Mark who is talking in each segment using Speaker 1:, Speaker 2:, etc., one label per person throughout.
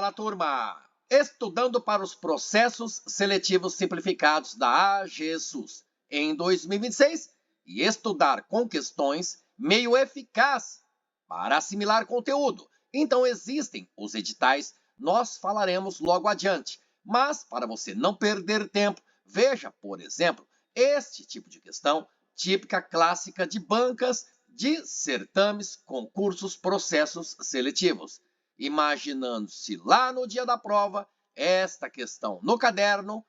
Speaker 1: Fala, turma! Estudando para os processos seletivos simplificados da AGSUS em 2026 e estudar com questões meio eficaz para assimilar conteúdo. Então existem os editais, nós falaremos logo adiante. Mas para você não perder tempo, veja, por exemplo, este tipo de questão típica clássica de bancas de certames, concursos, processos seletivos. Imaginando-se lá no dia da prova, esta questão no caderno,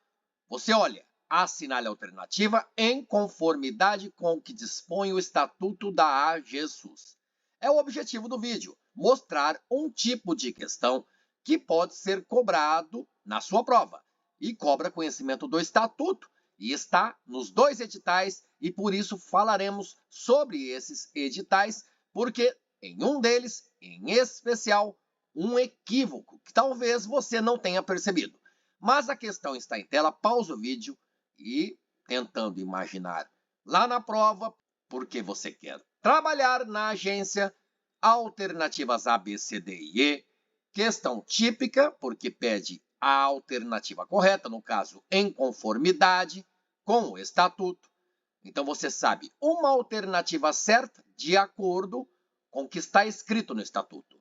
Speaker 1: você olha, assinale a alternativa em conformidade com o que dispõe o Estatuto da AGSUS. É o objetivo do vídeo, mostrar um tipo de questão que pode ser cobrado na sua prova e cobra conhecimento do Estatuto e está nos dois editais e por isso falaremos sobre esses editais, porque em um deles, em especial, um equívoco que talvez você não tenha percebido. Mas a questão está em tela, pausa o vídeo e tentando imaginar lá na prova, porque você quer trabalhar na agência, alternativas A, B, C, D e E, questão típica, porque pede a alternativa correta, no caso, em conformidade com o Estatuto. Então você sabe uma alternativa certa de acordo com o que está escrito no Estatuto.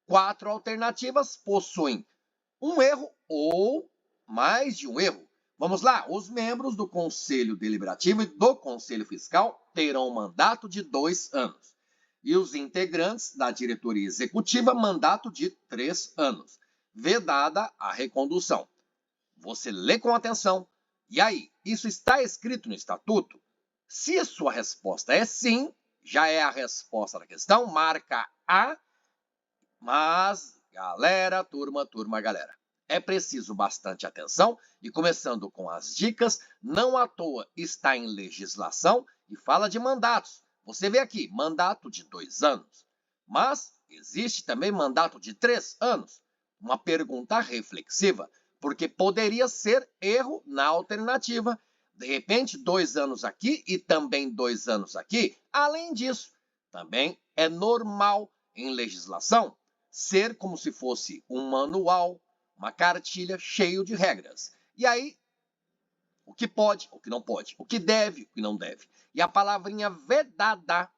Speaker 1: 4 alternativas possuem um erro ou mais de um erro. Vamos lá, os membros do Conselho Deliberativo e do Conselho Fiscal terão mandato de 2 anos. E os integrantes da diretoria executiva, mandato de 3 anos. Vedada a recondução. Você lê com atenção. E aí, isso está escrito no Estatuto? Se a sua resposta é sim, já é a resposta da questão, marca A. Mas, galera, galera, é preciso bastante atenção e começando com as dicas, não à toa está em legislação e fala de mandatos. Você vê aqui, mandato de 2 anos, mas existe também mandato de 3 anos. Uma pergunta reflexiva, porque poderia ser erro na alternativa. De repente, 2 anos aqui e também 2 anos aqui. Além disso, também é normal em legislação ser como se fosse um manual, uma cartilha cheio de regras. E aí, o que pode, o que não pode, o que deve, o que não deve. E a palavrinha vedada,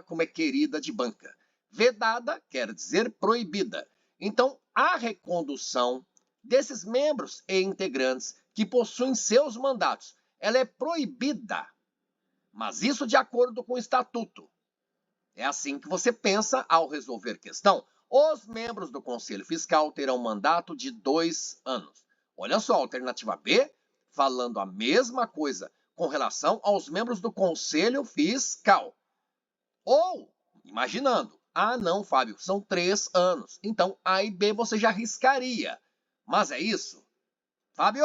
Speaker 1: como é querida de banca. Vedada quer dizer proibida. Então, a recondução desses membros e integrantes que possuem seus mandatos, ela é proibida. Mas isso de acordo com o Estatuto. É assim que você pensa ao resolver questão. Os membros do Conselho Fiscal terão mandato de 2 anos. Olha só, alternativa B, falando a mesma coisa com relação aos membros do Conselho Fiscal. Ou, imaginando, não, Fábio, são 3 anos. Então, A e B você já arriscaria. Mas é isso? Fábio,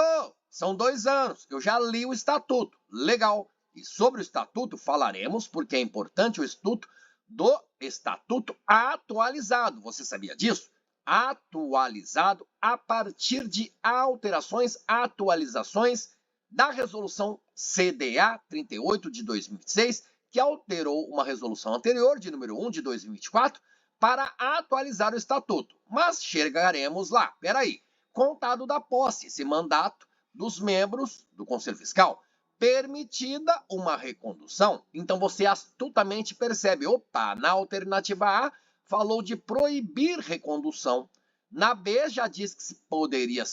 Speaker 1: são 2 anos. Eu já li o Estatuto. Legal. E sobre o Estatuto falaremos, porque é importante o estudo do Estatuto atualizado. Você sabia disso? Atualizado a partir de alterações, atualizações da Resolução CDA 38 de 2006, que alterou uma resolução anterior, de número 1 de 2024, para atualizar o Estatuto. Mas chegaremos lá. Peraí. Contado da posse, esse mandato dos membros do Conselho Fiscal, permitida uma recondução. Então você astutamente percebe, opa, na alternativa A falou de proibir recondução. Na B já diz que poderia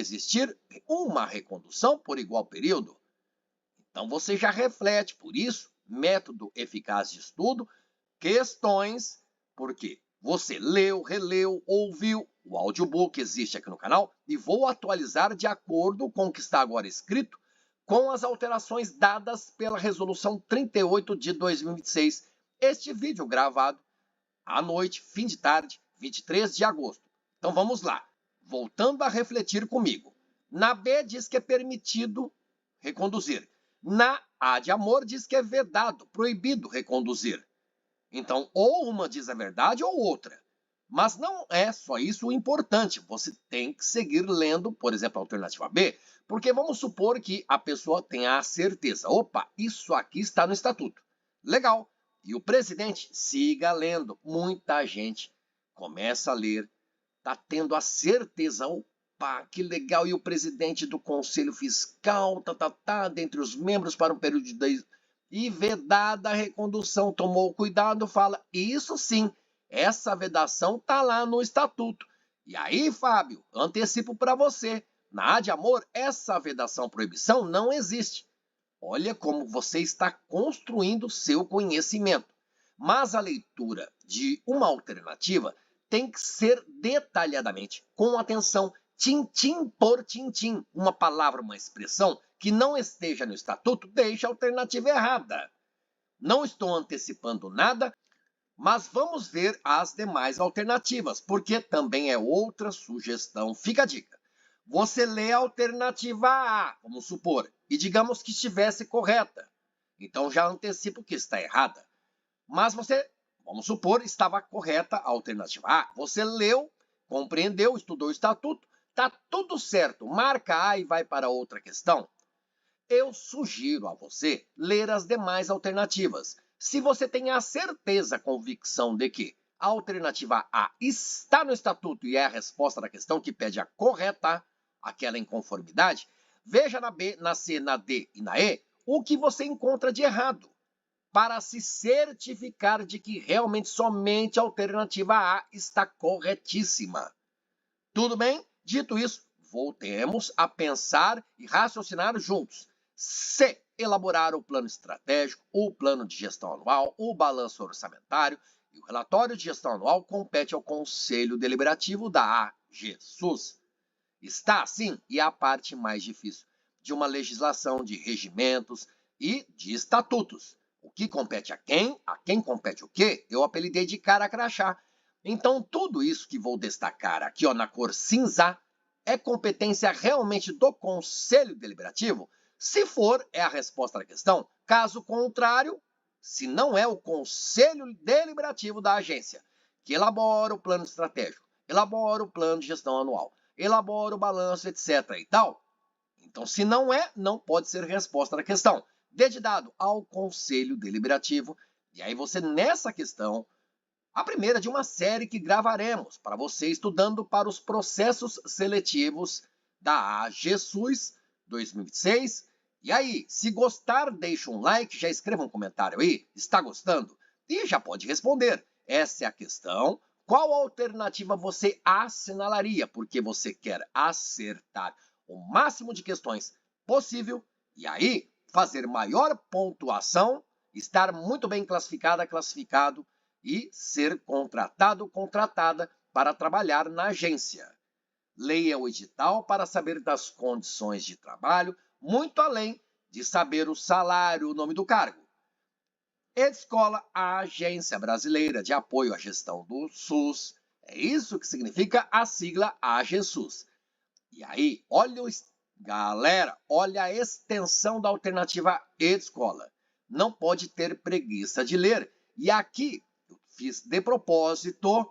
Speaker 1: existir uma recondução por igual período. Então você já reflete, por isso, método eficaz de estudo, questões, porque você leu, releu, ouviu, o audiobook existe aqui no canal e vou atualizar de acordo com o que está agora escrito, com as alterações dadas pela Resolução 38 de 2026. Este vídeo gravado à noite, fim de tarde, 23 de agosto. Então vamos lá. Voltando a refletir comigo. Na B diz que é permitido reconduzir. Na A de amor diz que é vedado, proibido reconduzir. Então, ou uma diz a verdade ou outra. Mas não é só isso o importante. Você tem que seguir lendo, por exemplo, a alternativa B, porque vamos supor que a pessoa tenha a certeza. Opa, isso aqui está no Estatuto. Legal. E o presidente siga lendo. Muita gente começa a ler, está tendo a certeza, opa, que legal, e o presidente do Conselho Fiscal, dentre os membros para um período de 10 e vedada a recondução, tomou cuidado, fala, isso sim, essa vedação está lá no estatuto. E aí, Fábio, antecipo para você, na AD Amor, essa vedação proibição não existe. Olha como você está construindo seu conhecimento. Mas a leitura de uma alternativa tem que ser detalhadamente, com atenção, tintim por tintim. Uma palavra, uma expressão que não esteja no estatuto deixa a alternativa errada. Não estou antecipando nada, mas vamos ver as demais alternativas, porque também é outra sugestão. Fica a dica. Você lê a alternativa A, vamos supor, e digamos que estivesse correta. Então já antecipo que está errada. Mas você, vamos supor, estava correta a alternativa A. Você leu, compreendeu, estudou o estatuto, está tudo certo. Marca A e vai para outra questão. Eu sugiro a você ler as demais alternativas. Se você tem a certeza, convicção de que a alternativa A está no estatuto e é a resposta da questão que pede a correta, aquela inconformidade, veja na B, na C, na D e na E o que você encontra de errado, para se certificar de que realmente somente a alternativa A está corretíssima. Tudo bem? Dito isso, voltemos a pensar e raciocinar juntos. C. Elaborar o plano estratégico, o plano de gestão anual, o balanço orçamentário e o relatório de gestão anual compete ao Conselho Deliberativo da AGSUS. Está assim, e é a parte mais difícil de uma legislação de regimentos e de estatutos. O que compete a quem compete o quê, eu apelidei de cara crachá. Então, tudo isso que vou destacar aqui na cor cinza é competência realmente do Conselho Deliberativo? Se for, é a resposta da questão. Caso contrário, se não é o Conselho Deliberativo da agência, que elabora o plano estratégico, elabora o plano de gestão anual, elabora o balanço, etc. e tal, então, se não é, não pode ser resposta da questão. Dedicado ao Conselho Deliberativo. E aí você, nessa questão, a primeira de uma série que gravaremos para você estudando para os processos seletivos da AGSUS 2026. E aí, se gostar, deixa um like, já escreva um comentário aí, está gostando? E já pode responder. Essa é a questão. Qual alternativa você assinalaria? Porque você quer acertar o máximo de questões possível e aí fazer maior pontuação, estar muito bem classificada, classificado e ser contratado, contratada para trabalhar na agência. Leia o edital para saber das condições de trabalho, muito além de saber o salário, o nome do cargo. Escola, a Agência Brasileira de Apoio à Gestão do SUS. É isso que significa a sigla AGSUS. E aí, galera, olha a extensão da alternativa Escola. Não pode ter preguiça de ler. E aqui eu fiz de propósito,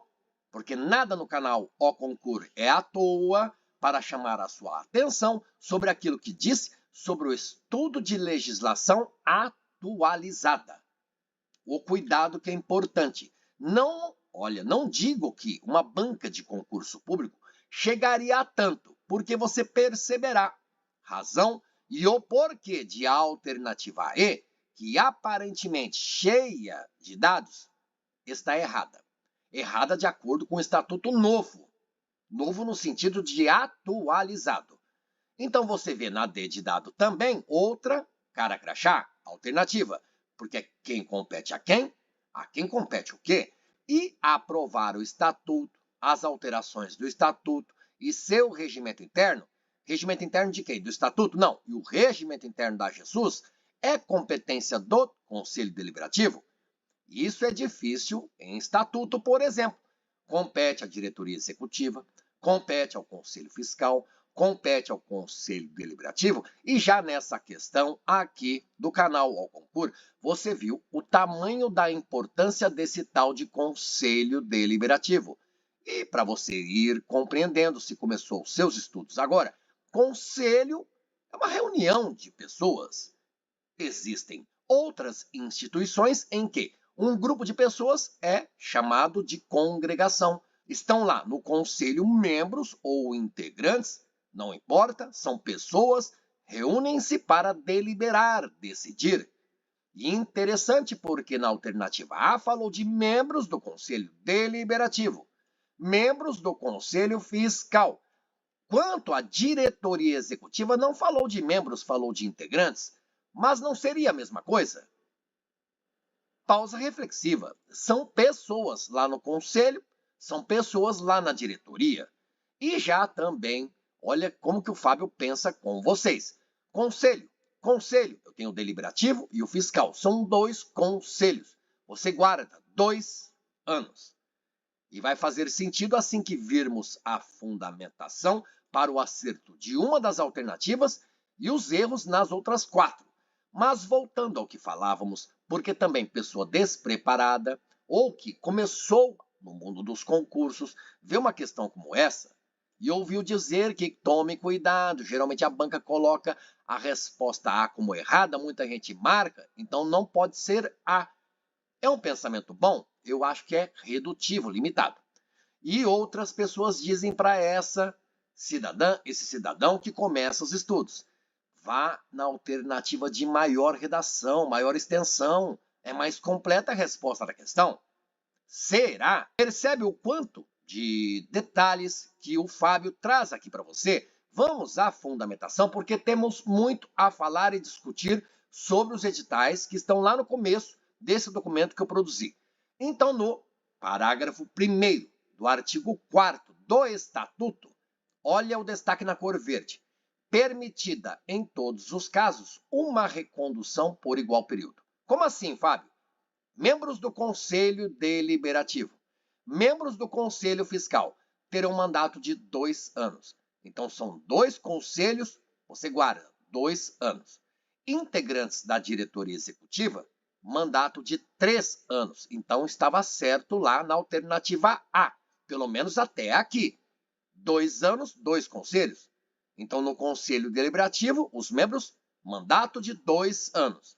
Speaker 1: porque nada no canal O Concur é à toa, para chamar a sua atenção sobre aquilo que disse sobre o estudo de legislação atualizada. O cuidado que é importante. Não digo que uma banca de concurso público chegaria a tanto, porque você perceberá razão e o porquê de alternativa E, que aparentemente cheia de dados, está errada. Errada de acordo com o estatuto novo. Novo no sentido de atualizado. Então você vê na D de dado também outra cara crachá, alternativa. Porque quem compete a quem compete o quê? E aprovar o estatuto, as alterações do estatuto e seu regimento interno de quem? Do estatuto? Não. E o regimento interno da AGSUS é competência do Conselho Deliberativo. Isso é difícil em estatuto, por exemplo. Compete à diretoria executiva, compete ao Conselho Fiscal, compete ao Conselho Deliberativo. E já nessa questão aqui do canal O Concur, você viu o tamanho da importância desse tal de Conselho Deliberativo. E para você ir compreendendo se começou os seus estudos agora, conselho é uma reunião de pessoas. Existem outras instituições em que um grupo de pessoas é chamado de congregação. Estão lá no conselho membros ou integrantes, não importa, são pessoas, reúnem-se para deliberar, decidir. E interessante porque na alternativa A falou de membros do conselho deliberativo, membros do conselho fiscal. Quanto à diretoria executiva, não falou de membros, falou de integrantes, mas não seria a mesma coisa? Pausa reflexiva. São pessoas lá no conselho, são pessoas lá na diretoria. E já também, olha como que o Fábio pensa com vocês. Conselho, conselho. Eu tenho o deliberativo e o fiscal. São dois conselhos. Você guarda 2 anos. E vai fazer sentido assim que virmos a fundamentação para o acerto de uma das alternativas e os erros nas outras 4. Mas voltando ao que falávamos, porque também pessoa despreparada ou que começou no mundo dos concursos vê uma questão como essa e ouviu dizer que tome cuidado, geralmente a banca coloca a resposta A como errada, muita gente marca, então não pode ser A. É um pensamento bom? Eu acho que é redutivo, limitado. E outras pessoas dizem para essa cidadã, esse cidadão que começa os estudos: vá na alternativa de maior redação, maior extensão. É mais completa a resposta da questão. Será? Percebe o quanto de detalhes que o Fábio traz aqui para você? Vamos à fundamentação, porque temos muito a falar e discutir sobre os editais que estão lá no começo desse documento que eu produzi. Então, no parágrafo 1º do artigo 4º do Estatuto, olha o destaque na cor verde. Permitida, em todos os casos, uma recondução por igual período. Como assim, Fábio? Membros do Conselho Deliberativo, membros do Conselho Fiscal terão mandato de 2 anos. Então, são 2 conselhos, você guarda 2 anos. Integrantes da diretoria executiva, mandato de 3 anos. Então, estava certo lá na alternativa A, pelo menos até aqui. 2 anos, 2 conselhos. Então, no Conselho Deliberativo, os membros, mandato de 2 anos.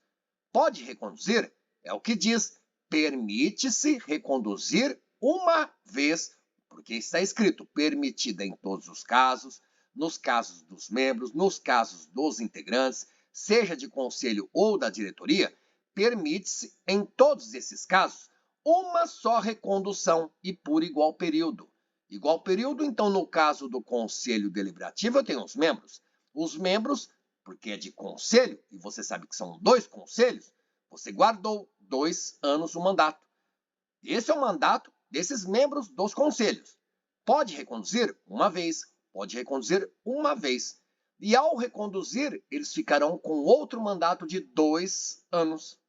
Speaker 1: Pode reconduzir? É o que diz, permite-se reconduzir uma vez, porque está escrito permitida em todos os casos, nos casos dos membros, nos casos dos integrantes, seja de conselho ou da diretoria, permite-se em todos esses casos uma só recondução e por igual período. Igual período, então, no caso do conselho deliberativo, eu tenho os membros. Os membros, porque é de conselho, e você sabe que são 2 conselhos, você guardou 2 anos o mandato. Esse é o mandato desses membros dos conselhos. Pode reconduzir uma vez, pode reconduzir uma vez. E ao reconduzir, eles ficarão com outro mandato de 2 anos.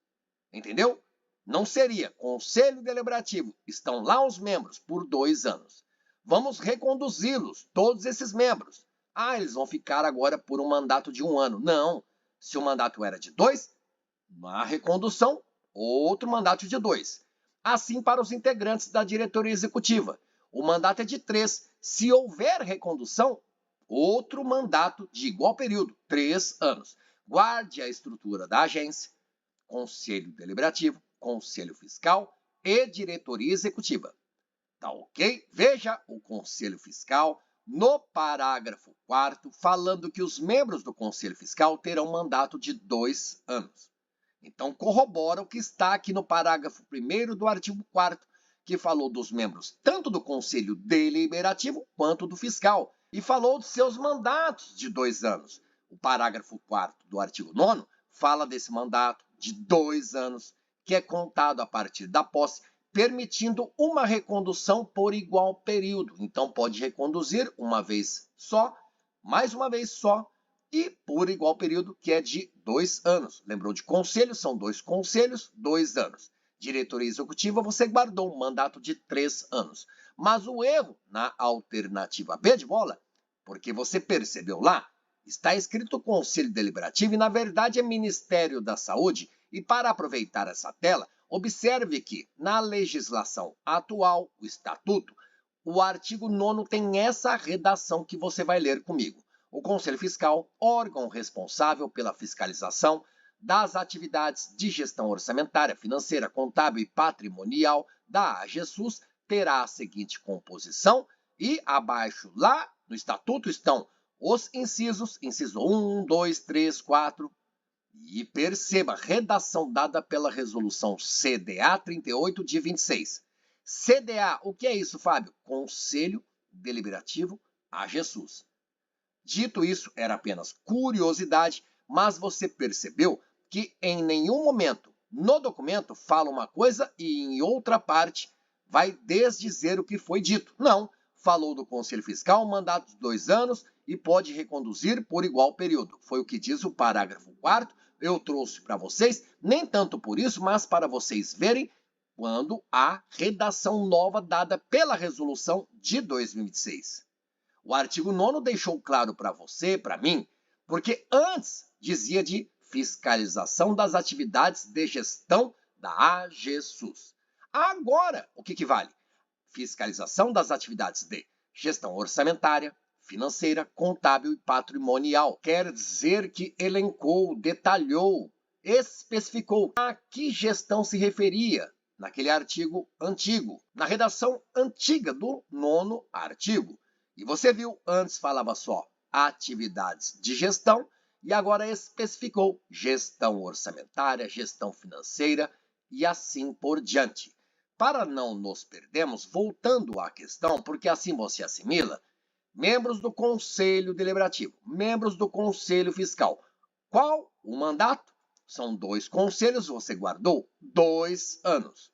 Speaker 1: Entendeu? Não seria Conselho Deliberativo, estão lá os membros por 2 anos. Vamos reconduzi-los, todos esses membros. Ah, eles vão ficar agora por um mandato de 1 ano. Não. Se o mandato era de 2, na recondução, outro mandato de 2. Assim para os integrantes da diretoria executiva. O mandato é de 3. Se houver recondução, outro mandato de igual período, 3 anos. Guarde a estrutura da agência, Conselho Deliberativo, Conselho Fiscal e Diretoria Executiva. Tá ok? Veja o Conselho Fiscal no parágrafo 4º, falando que os membros do Conselho Fiscal terão mandato de 2 anos. Então, corrobora o que está aqui no parágrafo 1º do artigo 4º, que falou dos membros tanto do Conselho Deliberativo quanto do Fiscal, e falou de seus mandatos de 2 anos. O parágrafo 4º do artigo 9º fala desse mandato de 2 anos, que é contado a partir da posse, permitindo uma recondução por igual período. Então, pode reconduzir uma vez só, mais uma vez só, e por igual período, que é de 2 anos. Lembrou de conselho? São 2 conselhos, 2 anos. Diretoria executiva, você guardou um mandato de 3 anos. Mas o erro na alternativa B de bola, porque você percebeu lá, está escrito Conselho Deliberativo e, na verdade, é Ministério da Saúde. E para aproveitar essa tela, observe que, na legislação atual, o Estatuto, o artigo 9º tem essa redação que você vai ler comigo. O Conselho Fiscal, órgão responsável pela fiscalização das atividades de gestão orçamentária, financeira, contábil e patrimonial da AGESUS, terá a seguinte composição e abaixo lá no estatuto estão os incisos, inciso 1, 2, 3, 4. E perceba, redação dada pela resolução CDA 38 de 26. CDA, o que é isso, Fábio? Conselho Deliberativo AGESUS. Dito isso, era apenas curiosidade, mas você percebeu que em nenhum momento no documento fala uma coisa e em outra parte vai desdizer o que foi dito. Não, falou do Conselho Fiscal, mandato de 2 anos e pode reconduzir por igual período. Foi o que diz o parágrafo 4º. Eu trouxe para vocês, nem tanto por isso, mas para vocês verem quando a redação nova dada pela resolução de 2026. O artigo 9º deixou claro para você, para mim, porque antes dizia de fiscalização das atividades de gestão da AGESUS. Agora, o que vale? Fiscalização das atividades de gestão orçamentária, financeira, contábil e patrimonial. Quer dizer que elencou, detalhou, especificou a que gestão se referia naquele artigo antigo, na redação antiga do 9º artigo. E você viu, antes falava só atividades de gestão e agora especificou gestão orçamentária, gestão financeira e assim por diante. Para não nos perdermos, voltando à questão, porque assim você assimila, membros do Conselho Deliberativo, membros do Conselho Fiscal. Qual o mandato? São 2 conselhos, você guardou 2 anos.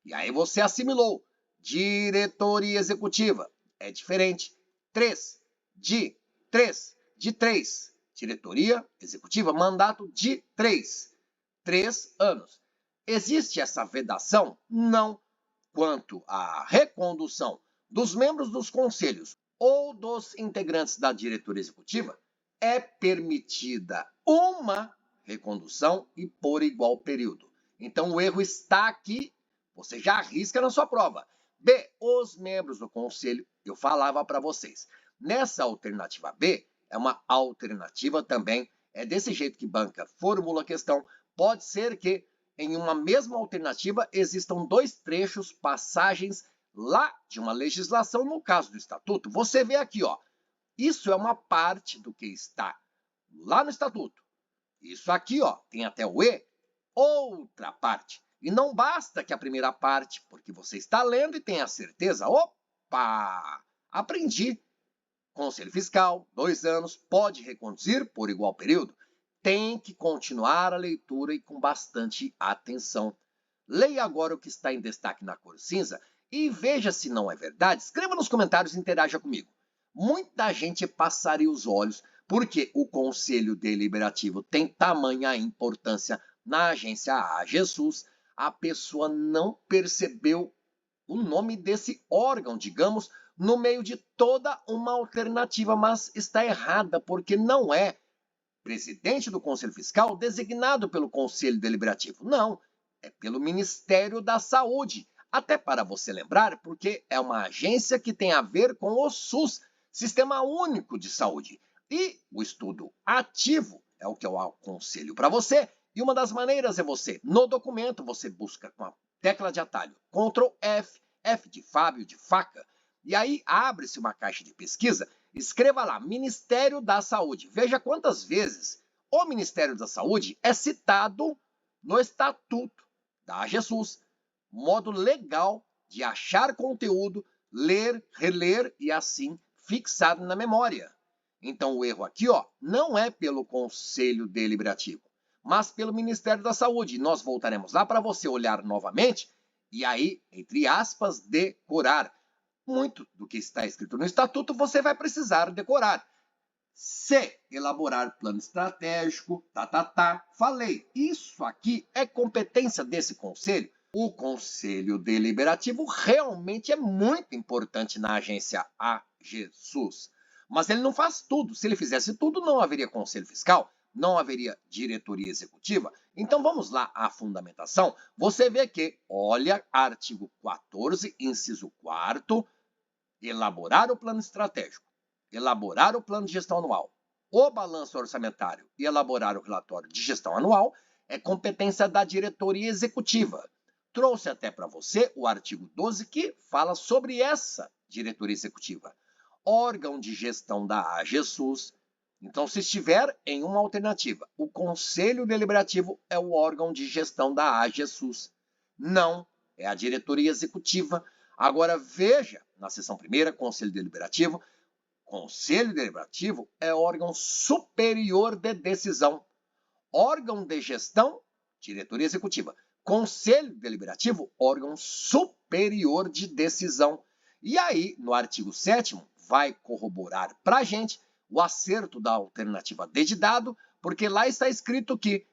Speaker 1: E aí você assimilou. Diretoria Executiva é diferente. 3. De 3. Diretoria Executiva, mandato de 3. 3 anos. Existe essa vedação? Não. Quanto à recondução dos membros dos conselhos ou dos integrantes da diretoria executiva, é permitida uma recondução e por igual período. Então, o erro está aqui, você já arrisca na sua prova. B, os membros do conselho, eu falava para vocês. Nessa alternativa B, é uma alternativa também, é desse jeito que banca formula a questão. Pode ser que em uma mesma alternativa existam 2 trechos, passagens lá de uma legislação, no caso do estatuto. Você vê aqui, ó, isso é uma parte do que está lá no estatuto. Isso aqui, ó, tem até o E, outra parte. E não basta que a primeira parte, porque você está lendo e tem a certeza, opa, aprendi. Conselho Fiscal, 2 anos, pode reconduzir por igual período. Tem que continuar a leitura e com bastante atenção. Leia agora o que está em destaque na cor cinza e veja se não é verdade. Escreva nos comentários e interaja comigo. Muita gente passaria os olhos porque o Conselho Deliberativo tem tamanha importância na agência AGESUS. A pessoa não percebeu o nome desse órgão, digamos, no meio de toda uma alternativa, mas está errada, porque não é presidente do Conselho Fiscal designado pelo Conselho Deliberativo. Não, é pelo Ministério da Saúde. Até para você lembrar, porque é uma agência que tem a ver com o SUS, Sistema Único de Saúde. E o estudo ativo é o que eu aconselho para você. E uma das maneiras é você, no documento, você busca com a tecla de atalho Ctrl F, F de Fábio, de faca, e aí abre-se uma caixa de pesquisa, escreva lá, Ministério da Saúde. Veja quantas vezes o Ministério da Saúde é citado no Estatuto da AGESUS. Modo legal de achar conteúdo, ler, reler e assim fixar na memória. Então o erro aqui, ó, não é pelo Conselho Deliberativo, mas pelo Ministério da Saúde. Nós voltaremos lá para você olhar novamente e aí, entre aspas, decorar. Muito do que está escrito no Estatuto você vai precisar decorar. C, elaborar plano estratégico, Falei, isso aqui é competência desse conselho. O Conselho Deliberativo realmente é muito importante na agência AGESUS. Mas ele não faz tudo. Se ele fizesse tudo, não haveria Conselho Fiscal, não haveria diretoria executiva. Então vamos lá à fundamentação. Você vê que, olha, artigo 14, inciso 4º, elaborar o plano estratégico, elaborar o plano de gestão anual, o balanço orçamentário e elaborar o relatório de gestão anual é competência da diretoria executiva. Trouxe até para você o artigo 12 que fala sobre essa diretoria executiva. Órgão de gestão da AGESUS. Então, se estiver em uma alternativa, o Conselho Deliberativo é o órgão de gestão da AGESUS. Não, é a diretoria executiva. Agora, veja, na seção primeira, Conselho Deliberativo. Conselho Deliberativo é órgão superior de decisão. Órgão de gestão, diretoria executiva. Conselho Deliberativo, órgão superior de decisão. E aí, no artigo 7º, vai corroborar para a gente o acerto da alternativa D de dado, porque lá está escrito que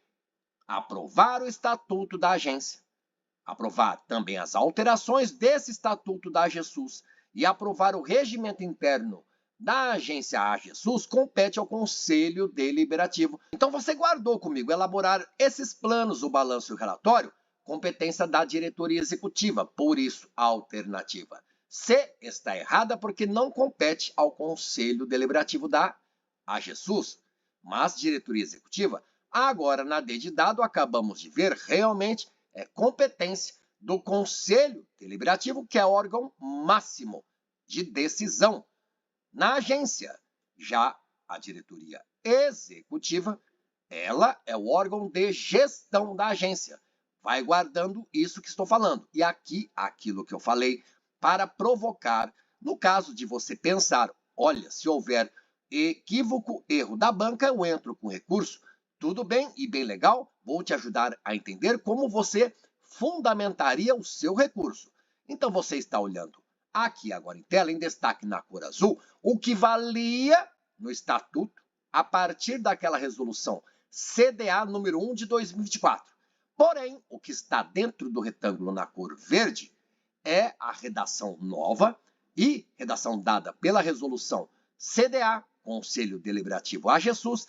Speaker 1: aprovar o estatuto da agência, aprovar também as alterações desse estatuto da AGESUS e aprovar o regimento interno da agência AGESUS compete ao Conselho Deliberativo. Então você guardou comigo elaborar esses planos, o balanço e o relatório, competência da diretoria executiva, por isso a alternativa C está errada porque não compete ao Conselho Deliberativo da AGESUS, mas diretoria executiva. Agora, na D de dado, acabamos de ver, realmente é competência do Conselho Deliberativo, que é órgão máximo de decisão na agência. Já a diretoria executiva, ela é o órgão de gestão da agência. Vai guardando isso que estou falando. E aqui, aquilo que eu falei, para provocar, no caso de você pensar, olha, se houver equívoco, erro da banca, eu entro com recurso. Tudo bem e bem legal, vou te ajudar a entender como você fundamentaria o seu recurso. Então, você está olhando aqui agora em tela, em destaque na cor azul, o que valia no estatuto a partir daquela resolução CDA número 1 de 2024. Porém, o que está dentro do retângulo na cor verde é a redação nova e redação dada pela resolução CDA, Conselho Deliberativo AGESUS,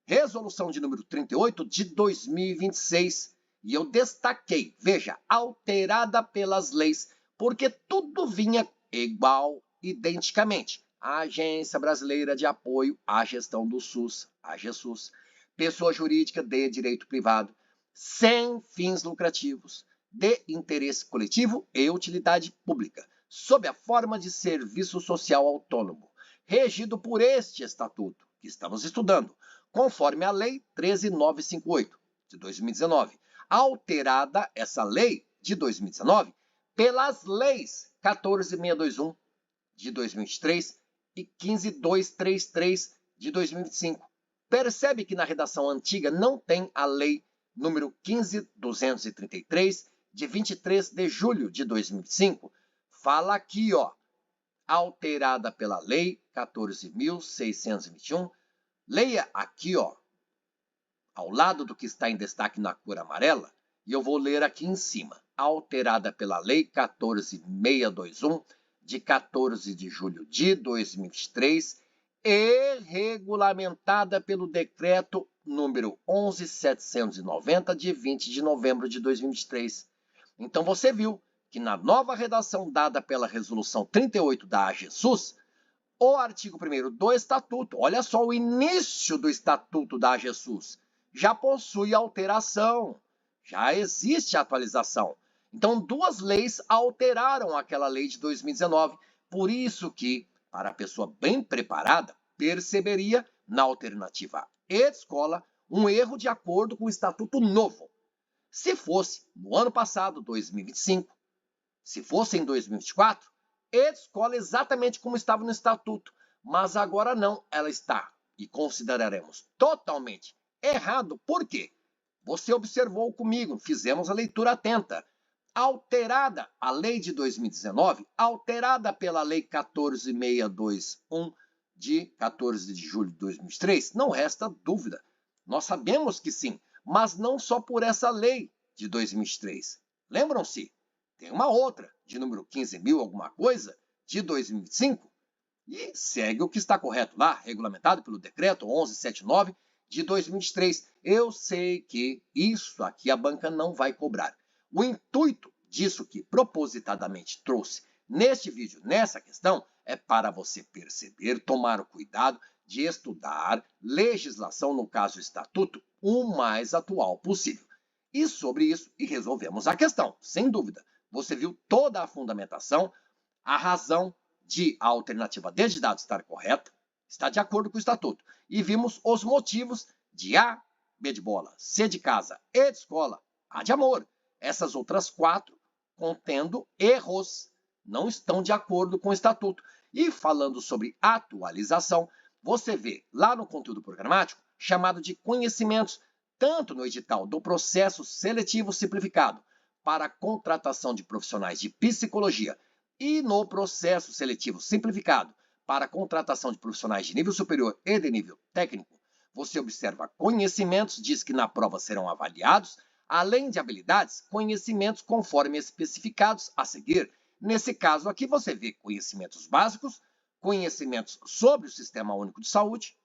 Speaker 1: resolução de número 38 de 2026. E eu destaquei, veja, alterada pelas leis, porque tudo vinha igual, identicamente. A Agência Brasileira de Apoio à Gestão do SUS, AGESUS, pessoa jurídica de direito privado, sem fins lucrativos, de interesse coletivo e utilidade pública, sob a forma de serviço social autônomo, regido por este estatuto que estamos estudando, conforme a Lei 13.958, de 2019, alterada essa lei de 2019 pelas leis 14.621, de 2023 e 15.233, de 2025. Percebe que na redação antiga não tem a lei número 15.233, de 23 de julho de 2005, fala aqui, ó, alterada pela Lei 14.621. Leia aqui, ó, ao lado do que está em destaque na cor amarela, e eu vou ler aqui em cima. Alterada pela Lei 14.621, de 14 de julho de 2023, e regulamentada pelo Decreto número 11.790, de 20 de novembro de 2023. Então, você viu que na nova redação dada pela Resolução 38 da AGESUS, o artigo 1º do Estatuto, olha só o início do Estatuto da AGESUS, já possui alteração, já existe atualização. Então, duas leis alteraram aquela lei de 2019, por isso que, para a pessoa bem preparada, perceberia na alternativa E de escola um erro de acordo com o Estatuto novo. Se fosse no ano passado, 2025, se fosse em 2024, E de escola exatamente como estava no Estatuto, mas agora não, ela está, e consideraremos totalmente errado. Por quê? Você observou comigo, fizemos a leitura atenta. Alterada a lei de 2019, alterada pela Lei 14.621, de 14 de julho de 2003, não resta dúvida. Nós sabemos que sim, mas não só por essa lei de 2003. Lembram-se? Tem uma outra, de número 15.000 alguma coisa, de 2005, e segue o que está correto lá, regulamentado pelo Decreto 11.79, de 2023. Eu sei que isso aqui a banca não vai cobrar. O intuito disso que propositadamente trouxe neste vídeo, nessa questão, é para você perceber, tomar o cuidado de estudar legislação, no caso o Estatuto, o mais atual possível. e sobre isso e resolvemos a questão, sem dúvida. Você viu toda a fundamentação, a razão de a alternativa D de dado estar correta, está de acordo com o estatuto. E vimos os motivos de A, B de bola, C de casa, E de escola, A de amor. Essas outras 4, contendo erros, não estão de acordo com o estatuto. E falando sobre atualização, você vê lá no conteúdo programático chamado de conhecimentos, tanto no edital do processo seletivo simplificado para a contratação de profissionais de psicologia e no processo seletivo simplificado para a contratação de profissionais de nível superior e de nível técnico, você observa conhecimentos, diz que na prova serão avaliados, além de habilidades, conhecimentos conforme especificados a seguir. Nesse caso aqui, você vê conhecimentos básicos, conhecimentos sobre o Sistema Único de Saúde.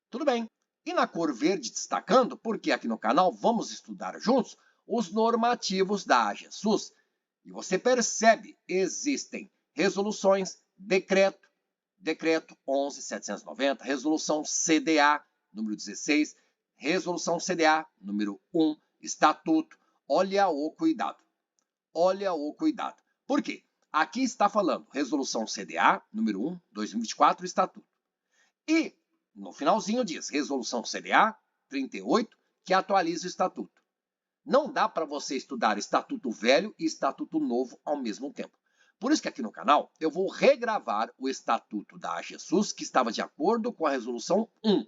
Speaker 1: Tudo bem. E na cor verde destacando, porque aqui no canal vamos estudar juntos os normativos da AGESUS. E você percebe, existem resoluções, decreto 11.790, resolução CDA número 16, resolução CDA número 1, estatuto. Olha o cuidado. Olha o cuidado. Por quê? Aqui está falando resolução CDA número 1, 2024, estatuto. E no finalzinho diz resolução CDA 38, que atualiza o estatuto. Não dá para você estudar estatuto velho e estatuto novo ao mesmo tempo. Por isso que aqui no canal eu vou regravar o estatuto da AGESUS, que estava de acordo com a resolução 1,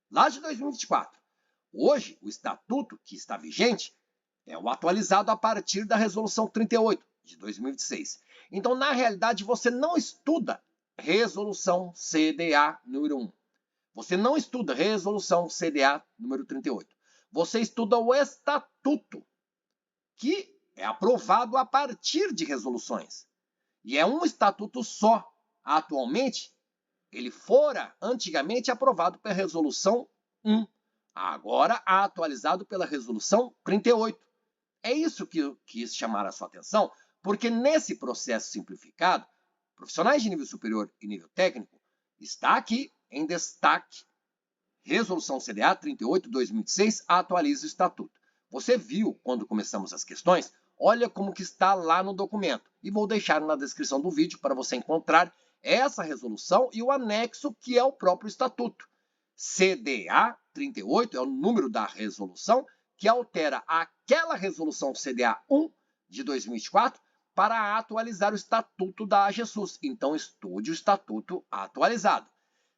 Speaker 1: lá de 2024. Hoje, o estatuto que está vigente é o atualizado a partir da resolução 38, de 2026. Então, na realidade, você não estuda resolução CDA número 1. Você não estuda resolução CDA número 38. Você estuda o estatuto, que é aprovado a partir de resoluções. E é um estatuto só. Atualmente, ele fora antigamente aprovado pela resolução 1. Agora, atualizado pela resolução 38. É isso que eu quis chamar a sua atenção, porque nesse processo simplificado, profissionais de nível superior e nível técnico, está aqui em destaque. Resolução CDA 38/2006 atualiza o estatuto. Você viu quando começamos as questões? Olha como que está lá no documento. E vou deixar na descrição do vídeo para você encontrar essa resolução e o anexo, que é o próprio estatuto. CDA 38 é o número da resolução que altera aquela resolução CDA 1 de 2024 para atualizar o estatuto da AGESUS. Então, estude o estatuto atualizado.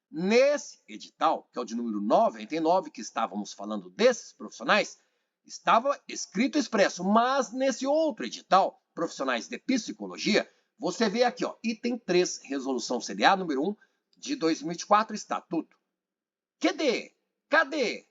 Speaker 1: Nesse edital, que é o de número 99, que estávamos falando desses profissionais, estava escrito expresso, mas nesse outro edital, profissionais de psicologia, você vê aqui, ó, item 3, resolução CDA número 1 de 2024, estatuto. Cadê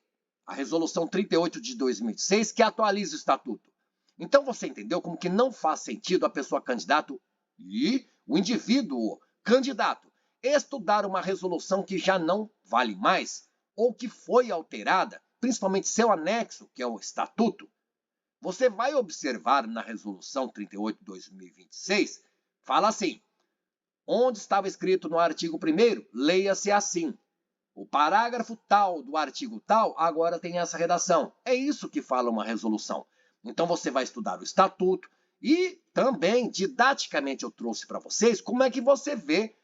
Speaker 1: a resolução 38 de 2006 que atualiza o estatuto? Então você entendeu como que não faz sentido a pessoa candidato e o indivíduo candidato estudar uma resolução que já não vale mais ou que foi alterada, principalmente seu anexo, que é o estatuto. Você vai observar na resolução 38 de 2026, fala assim, onde estava escrito no artigo 1º, leia-se assim. O parágrafo tal do artigo tal agora tem essa redação. É isso que fala uma resolução. Então você vai estudar o estatuto e também, didaticamente, eu trouxe para vocês como é que você vê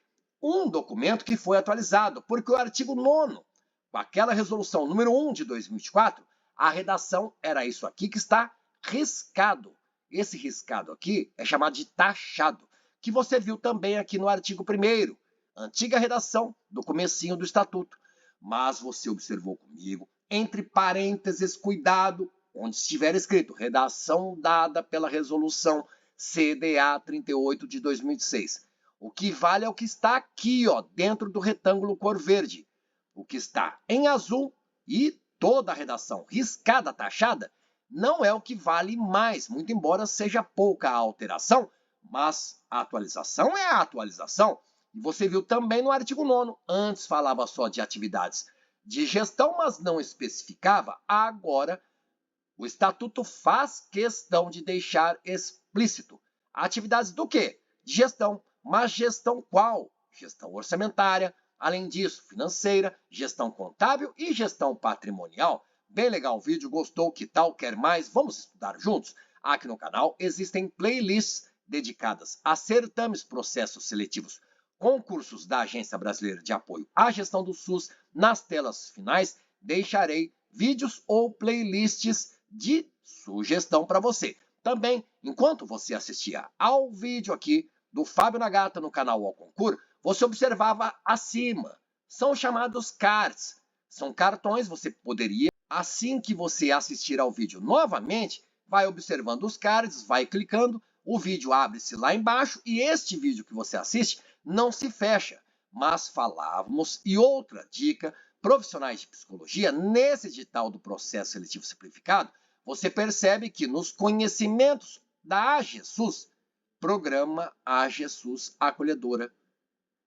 Speaker 1: um documento que foi atualizado. Porque o artigo 9º, com aquela resolução número 1 de 2024, a redação era isso aqui que está riscado. Esse riscado aqui é chamado de taxado, que você viu também aqui no artigo 1º, antiga redação do comecinho do estatuto. Mas você observou comigo, entre parênteses, cuidado, onde estiver escrito redação dada pela resolução CDA 38 de 2006. O que vale é o que está aqui, ó, dentro do retângulo cor verde. O que está em azul e toda a redação riscada, taxada, não é o que vale mais, muito embora seja pouca a alteração, mas a atualização é a atualização. E você viu também no artigo 9º, antes falava só de atividades de gestão, mas não especificava. Agora, o estatuto faz questão de deixar explícito atividades do quê? De gestão. Mas gestão qual? Gestão orçamentária, além disso, financeira, gestão contábil e gestão patrimonial. Bem legal o vídeo, gostou? Que tal? Quer mais? Vamos estudar juntos? Aqui no canal existem playlists dedicadas a certames processos seletivos, concursos da Agência Brasileira de Apoio à Gestão do SUS. Nas telas finais deixarei vídeos ou playlists de sugestão para você. Também, enquanto você assistia ao vídeo aqui do Fábio Nagata no canal Ao Concur, você observava acima. São chamados cards. São cartões, você poderia, assim que você assistir ao vídeo novamente, vai observando os cards, vai clicando, o vídeo abre-se lá embaixo e este vídeo que você assiste não se fecha. Mas falávamos, e outra dica, profissionais de psicologia, nesse edital do processo seletivo simplificado, você percebe que nos conhecimentos da AGESUS, Programa AGESUS Acolhedora.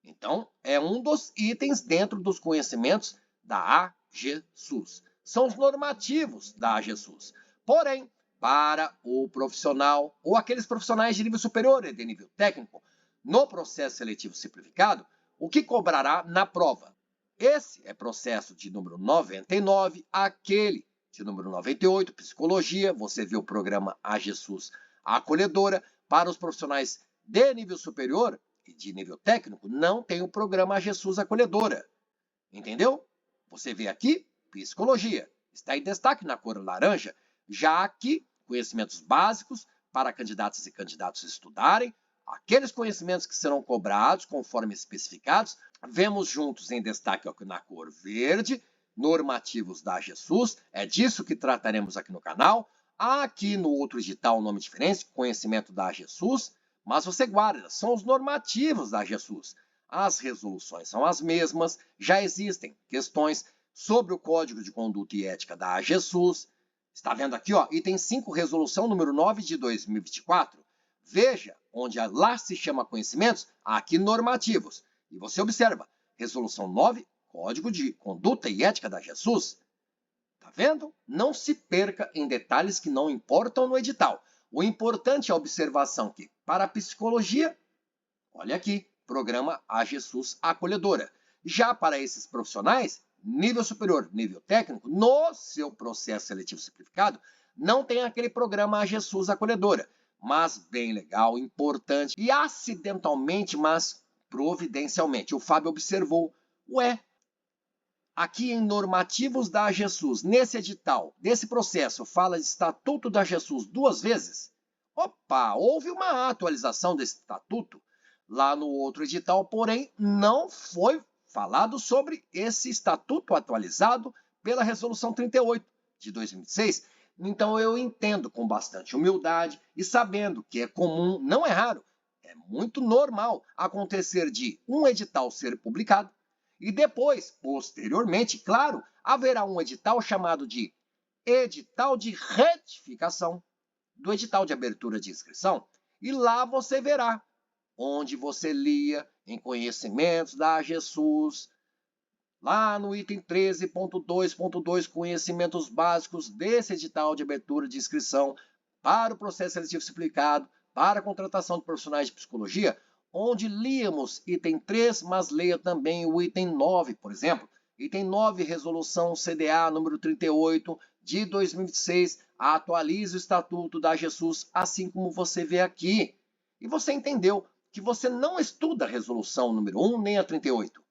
Speaker 1: Então, é um dos itens dentro dos conhecimentos da AGESUS. São os normativos da AGESUS. Porém, para o profissional ou aqueles profissionais de nível superior e de nível técnico, no processo seletivo simplificado, o que cobrará na prova? Esse é processo de número 99, aquele de número 98, psicologia, você viu o programa AGESUS Acolhedora. Para os profissionais de nível superior e de nível técnico, não tem o programa AGESUS Acolhedora. Entendeu? Você vê aqui, psicologia, está em destaque na cor laranja. Já aqui, conhecimentos básicos para candidatas e candidatos estudarem, aqueles conhecimentos que serão cobrados conforme especificados, vemos juntos em destaque na cor verde, normativos da AGESUS, é disso que trataremos aqui no canal. Aqui no outro edital, nome diferente, conhecimento da AGESUS, mas você guarda, são os normativos da AGESUS. As resoluções são as mesmas, já existem questões sobre o Código de Conduta e Ética da AGESUS. Está vendo aqui, ó, item 5, resolução número 9 de 2024. Veja, onde lá se chama conhecimentos, aqui normativos. E você observa, resolução 9, Código de Conduta e Ética da AGESUS. Tá vendo? Não se perca em detalhes que não importam no edital. O importante é a observação que, para a psicologia, olha aqui, programa AGESUS Acolhedora. Já para esses profissionais, nível superior, nível técnico, no seu processo seletivo simplificado, não tem aquele programa AGESUS Acolhedora. Mas bem legal, importante e acidentalmente, mas providencialmente. O Fábio observou, ué, aqui em normativos da AGESUS, nesse edital, desse processo, fala de Estatuto da AGESUS 2 vezes. Opa, houve uma atualização desse estatuto lá no outro edital, porém não foi falado sobre esse estatuto atualizado pela Resolução 38 de 2006. Então eu entendo com bastante humildade e sabendo que é comum, não é raro, é muito normal acontecer de um edital ser publicado e depois, posteriormente, claro, haverá um edital chamado de edital de retificação do edital de abertura de inscrição. E lá você verá onde você lia em conhecimentos da AGESUS, lá no item 13.2.2, conhecimentos básicos desse edital de abertura de inscrição para o processo seletivo simplificado, para a contratação de profissionais de psicologia, onde líamos item 3, mas leia também o item 9, por exemplo. Item 9, resolução CDA número 38 de 2026, atualize o estatuto da AGESUS, assim como você vê aqui. E você entendeu que você não estuda a resolução número 1 nem a 38,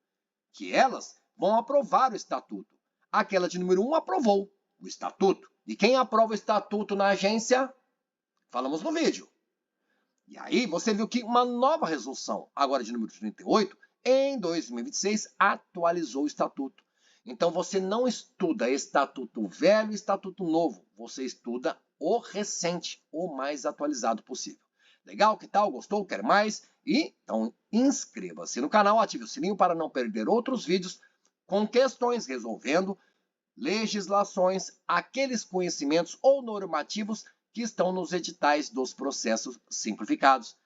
Speaker 1: que elas vão aprovar o estatuto. Aquela de número 1 aprovou o estatuto. E quem aprova o estatuto na agência? Falamos no vídeo. E aí você viu que uma nova resolução, agora de número 38, em 2026, atualizou o estatuto. Então você não estuda estatuto velho e estatuto novo, você estuda o recente, o mais atualizado possível. Legal? Que tal? Gostou? Quer mais? Então inscreva-se no canal, ative o sininho para não perder outros vídeos com questões resolvendo legislações, aqueles conhecimentos ou normativos que estão nos editais dos processos simplificados.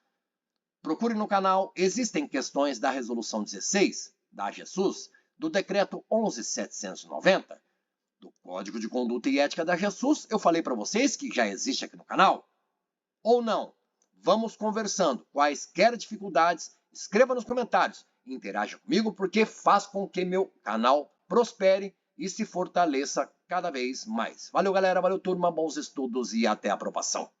Speaker 1: Procure no canal, existem questões da Resolução 16, da AGESUS, do Decreto 11.790, do Código de Conduta e Ética da AGESUS, eu falei para vocês que já existe aqui no canal. Ou não? Vamos conversando. Quaisquer dificuldades, escreva nos comentários. Interaja comigo porque faz com que meu canal prospere e se fortaleça cada vez mais. Valeu, galera. Valeu, turma. Bons estudos e até a aprovação.